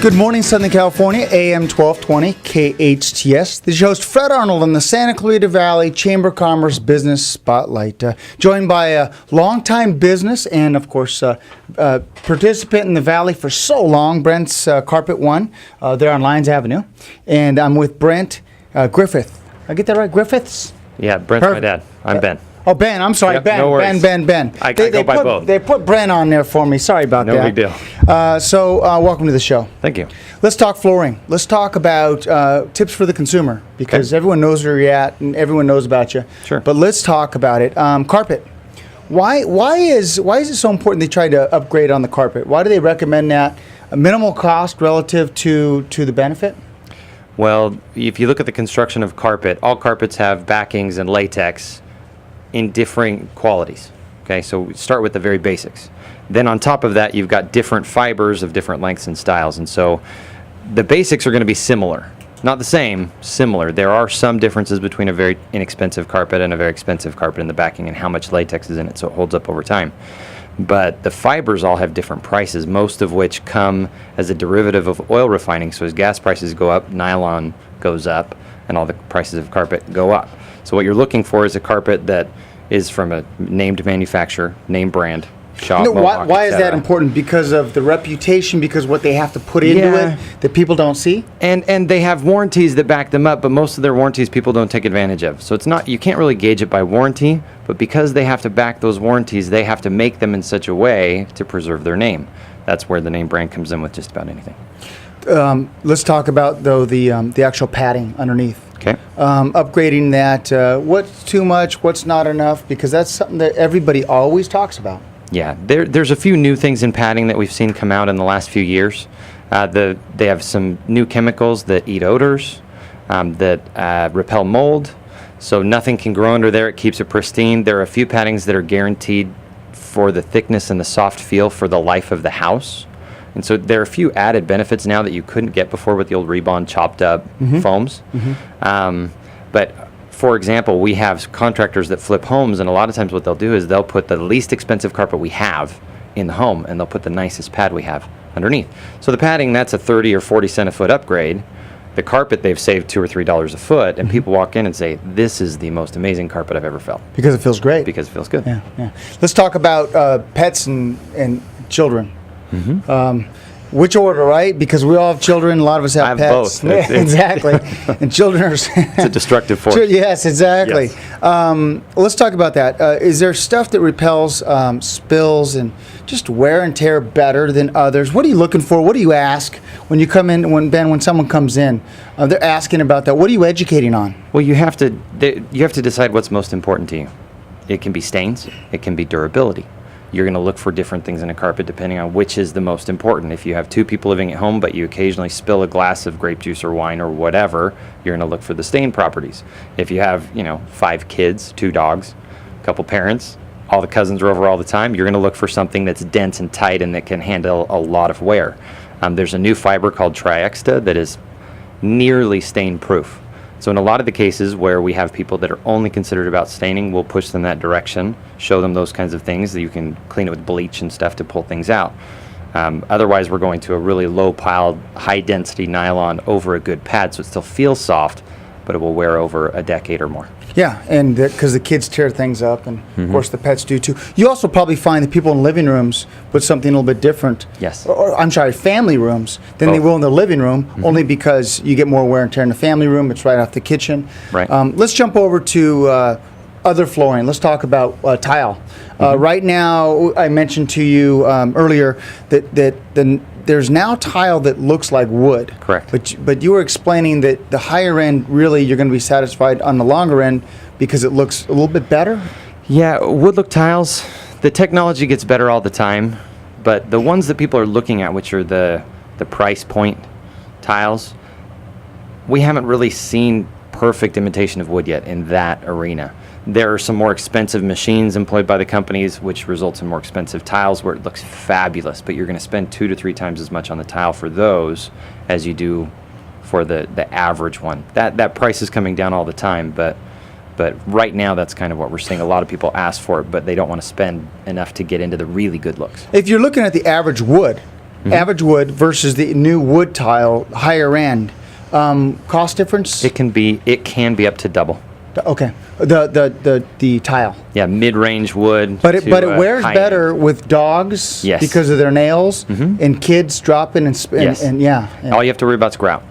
Good morning, Southern California, AM 1220, KHTS. This is your host, Fred Arnold, on the Santa Clarita Valley Chamber of Commerce Business Spotlight. Joined by a longtime business and, of course, participant in the Valley for so long, Brent's Carpet One. They're on Lyons Avenue. And I'm with Brent Griffith. I get that right? Griffiths? Yeah, Brent's my dad. I'm Ben. Oh, Ben. I'm sorry. Yep, Ben. no worries. Ben. I go by both. They put Brent on there for me. Sorry about that. No big deal. So welcome to the show. Thank you. Let's talk flooring. Let's talk about tips for the consumer, because everyone knows where you're at and everyone knows about you. Sure. But let's talk about it. Carpet. Why is it so important they try to upgrade on the carpet? Why do they recommend that? A minimal cost relative to the benefit? Well, if you look at the construction of carpet, all carpets have backings and latex in differing qualities. Okay, so we start with the very basics. Then on top of that, you've got different fibers of different lengths and styles. And so the basics are going to be similar. Not the same, similar. There are some differences between a very inexpensive carpet and a very expensive carpet in the backing and how much latex is in it, so it holds up over time. But the fibers all have different prices, most of which come as a derivative of oil refining. So as gas prices go up, nylon goes up, and all the prices of carpet go up. So what you're looking for is a carpet that is from a named manufacturer, name brand, shop, Mohawk, why is that important? Because of the reputation, because what they have to put into it that people don't see? And they have warranties that back them up, but most of their warranties people don't take advantage of. So it's not, you can't really gauge it by warranty, but because they have to back those warranties, they have to make them in such a way to preserve their name. That's where the name brand comes in with just about anything. Let's talk about, though, the actual padding underneath. Okay. Upgrading that, what's too much, what's not enough, because that's something that everybody always talks about. Yeah, there's a few new things in padding that we've seen come out in the last few years. They have some new chemicals that eat odors, that repel mold, so nothing can grow under there. It keeps it pristine. There are a few paddings that are guaranteed for the thickness and the soft feel for the life of the house. And so there are a few added benefits now that you couldn't get before with the old Rebond chopped up foams. But for example, we have contractors that flip homes, and a lot of times what they'll do is they'll put the least expensive carpet we have in the home, and they'll put the nicest pad we have underneath. So the padding, that's a 30 or 40 cent a foot upgrade. The carpet, they've saved $2 or $3 a foot, and people walk in and say, this is the most amazing carpet I've ever felt. Because it feels great. Because it feels good. Yeah. Let's talk about pets and children. Which order, right? Because we all have children. A lot of us have pets. Both. Yeah, exactly. And children are... It's a destructive force. Yes, exactly. Yes. Let's talk about that. Is there stuff that repels spills and just wear and tear better than others? What are you looking for? What do you ask when you come in, when someone comes in? They're asking about that. What are you educating on? Well, you have to decide what's most important to you. It can be stains. It can be durability. You're going to look for different things in a carpet depending on which is the most important. If you have two people living at home, but you occasionally spill a glass of grape juice or wine or whatever, you're going to look for the stain properties. If you have, 5 kids, 2 dogs, a couple parents, all the cousins are over all the time, you're going to look for something that's dense and tight and that can handle a lot of wear. There's a new fiber called Triexta that is nearly stain proof. So in a lot of the cases where we have people that are only considered about staining, we'll push them that direction, show them those kinds of things that you can clean it with bleach and stuff to pull things out. Otherwise, we're going to a really low-piled, high-density nylon over a good pad, so it still feels soft, but it will wear over a decade or more. Yeah, and because the kids tear things up, and of course the pets do too. You also probably find that people in living rooms put something a little bit different. Yes. Or I'm sorry, family rooms than they will in the living room, only because you get more wear and tear in the family room. It's right off the kitchen. Right. Let's jump over to other flooring. Let's talk about tile. Right now, I mentioned to you earlier that there's now tile that looks like wood. Correct. But you were explaining that the higher end, really, you're going to be satisfied on the longer end because it looks a little bit better? Yeah, wood look tiles, the technology gets better all the time, but the ones that people are looking at, which are the price point tiles, we haven't really seen perfect imitation of wood yet in that arena. There are some more expensive machines employed by the companies, which results in more expensive tiles where it looks fabulous, but you're going to spend 2 to 3 times as much on the tile for those as you do for the average one. That price is coming down all the time, but right now that's kind of what we're seeing. A lot of people ask for it, but they don't want to spend enough to get into the really good looks. If you're looking at the average wood, average wood versus the new wood tile, higher end. Cost difference? It can be up to double. Okay. The tile. Yeah, mid-range wood. But it wears high better end. with dogs Yes. because of their nails and kids dropping and Yes. and yeah. All you have to worry about is grout.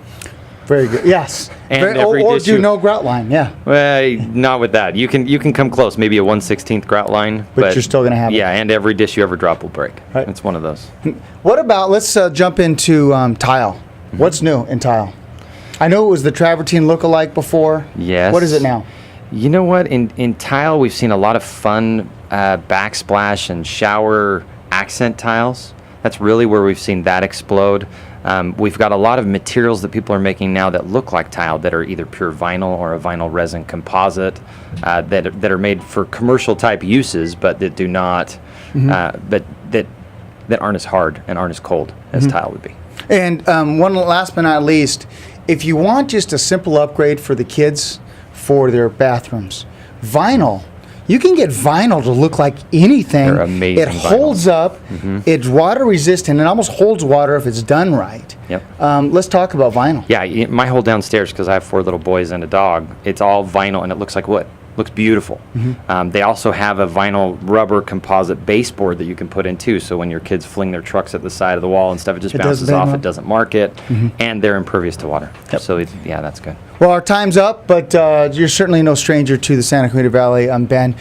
Very good. Yes. And or every dish do you- no grout line. Yeah. Well, not with that. You can come close, maybe a 1/16 grout line. But you're still gonna have it. Yeah, and every dish you ever drop will break. Right. It's one of those. What about, let's jump into tile. What's new in tile? I know it was the travertine look-alike before. Yes. What is it now? You know what? In tile, we've seen a lot of fun backsplash and shower accent tiles. That's really where we've seen that explode. We've got a lot of materials that people are making now that look like tile, that are either pure vinyl or a vinyl resin composite, that are made for commercial type uses, but that do not, but that aren't as hard and aren't as cold as tile would be. And one last but not least, if you want just a simple upgrade for the kids for their bathrooms, vinyl. You can get vinyl to look like anything. They're amazing It holds up. It's water resistant. It almost holds water if it's done right. Yep. Let's talk about vinyl. Yeah, my whole downstairs, because I have 4 little boys and a dog, it's all vinyl and it looks like wood. Looks beautiful. They also have a vinyl rubber composite baseboard that you can put in too, so when your kids fling their trucks at the side of the wall and stuff, it just bounces doesn't off, bang it doesn't mark it, and they're impervious to water. Yep. So yeah, that's good. Well, our time's up, but you're certainly no stranger to the Santa Clarita Valley. Ben,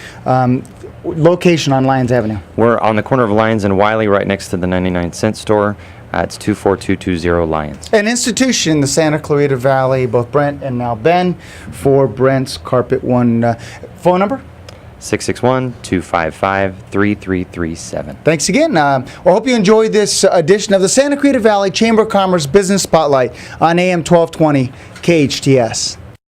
location on Lyons Avenue. We're on the corner of Lyons and Wiley, right next to the 99-cent store. It's 24220 Lyons. An institution, the Santa Clarita Valley, both Brent and now Ben, for Brent's Carpet One. Phone number? 661-255-3337. Thanks again. I hope you enjoyed this edition of the Santa Clarita Valley Chamber of Commerce Business Spotlight on AM 1220 KHTS.